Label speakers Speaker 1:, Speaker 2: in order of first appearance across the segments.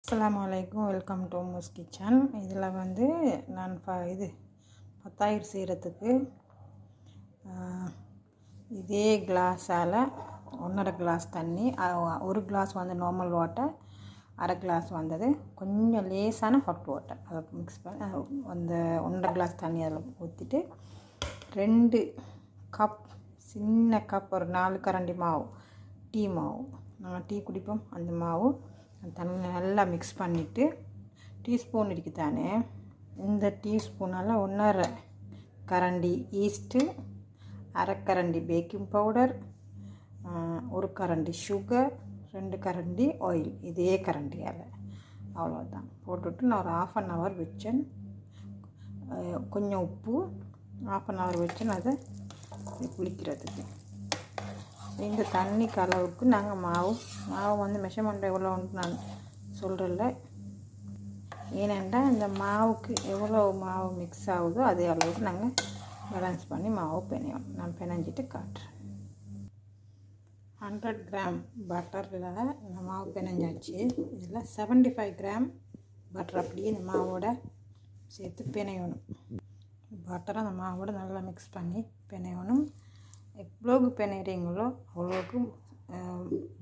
Speaker 1: அஸ்ஸலாமு அலைக்கும். Welcome to மூஸ் கிச்சன். இதில் வந்து நான் பத்தாயிரம் செய்கிறதுக்கு இதே கிளாஸால் 1.5 கிளாஸ் தண்ணி, 1 கிளாஸ் வந்து நார்மல் வாட்டர், 1/2 கிளாஸ் வந்தது கொஞ்சம் லேசான ஹாட் வாட்டர், அதை மிக்ஸ் பண்ணி அந்த 1.5 கிளாஸ் தண்ணி அதில் ஊற்றிட்டு 2 கப் சின்ன கப் ஒரு 4 கரண்டி மாவு, டீ மாவு, நாங்கள் டீ குடிப்போம் அந்த மாவு தண்ணி நல்லா மிக்ஸ் பண்ணிவிட்டு, டீஸ்பூன் இருக்குது தானே, இந்த டீஸ்பூனால் 1.5 கரண்டி ஈஸ்ட்டு, 1/2 கரண்டி பேக்கிங் பவுடர், 1 கரண்டி சுகர், 2 கரண்டி ஆயில், இதே கரண்டியால் அவ்வளோதான் போட்டுவிட்டு நான் ஒரு 1/2 hour வச்சேன். கொஞ்சம் உப்பு 1/2 hour வச்சேன் அதை புளிக்கிறதுக்கு. இந்த தண்ணிக்கு அளவுக்கு நாங்கள் மாவு வந்து மெஷர்மெண்ட் எவ்வளோன்ட்டு நான் சொல்கிறல, ஏனென்றால் இந்த மாவுக்கு எவ்வளோ மாவு மிக்ஸ் ஆகுதோ அதே அளவுக்கு நாங்கள் பேலன்ஸ் பண்ணி மாவு பிணையோம். நான் பிணைஞ்சிட்டு காட்டுறேன். 100 கிராம் பட்டரில் இந்த மாவு பிணைஞ்சாச்சு. இதில் 75 கிராம் பட்டர் அப்படியே இந்த மாவோட சேர்த்து பிணையணும். பட்டரை அந்த மாவோட நல்லா மிக்ஸ் பண்ணி பிணையணும். எவ்வளோக்கு பிணைகிறீங்களோ அவ்வளோக்கு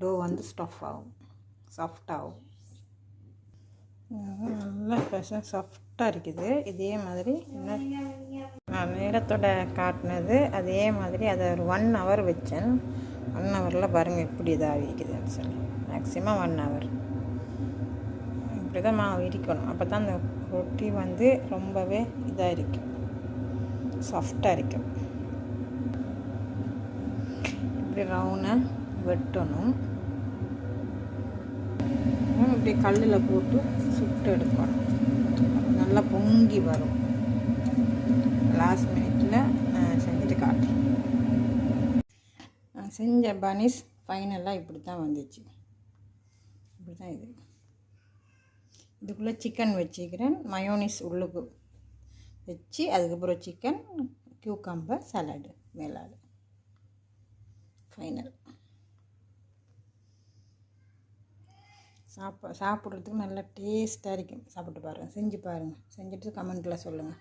Speaker 1: டோ வந்து சாஃப்ட் ஆகும். நல்லா சாஃப்டாக இருக்குது. இதே மாதிரி நான் நேரத்தோட காட்டினது அதே மாதிரி அதை ஒரு 1 hour வச்சேன். 1 hourல பாருங்கள் எப்படி இதாக இருக்குதுன்னு சொல்லி. மேக்ஸிமம் 1 hour இப்படி தான் மாவு இருக்கணும். அப்போ தான் அந்த ரொட்டி வந்து ரொம்பவே இதாக இருக்கும், சாஃப்டாக இருக்கும். இப்படி ரவுண்டாக வெட்டணும். இப்படி கல்லில் போட்டு சுட்டு எடுக்கணும். நல்லா பொங்கி வரும். லாஸ்ட் மினிட்டில் நான் செஞ்சுட்டு காட்டுறேன். நான் செஞ்ச பனிஸ் ஃபைனலாக இப்படி தான் வந்துச்சு. இப்படி தான் இதுக்குள்ளே சிக்கன் வச்சுக்கிறேன். மயோனிஸ் உள்ளுக்கு வச்சு அதுக்கப்புறம் சிக்கன், கியூக்கம்பர், சலாடு மேலால். ஃபைனல் சாப்பிட்றதுக்கு நல்லா டேஸ்ட்டாக இருக்கும். சாப்பிட்டு பாருங்கள், செஞ்சு பாருங்கள். செஞ்சுட்டு கமெண்ட்டில் சொல்லுங்கள்.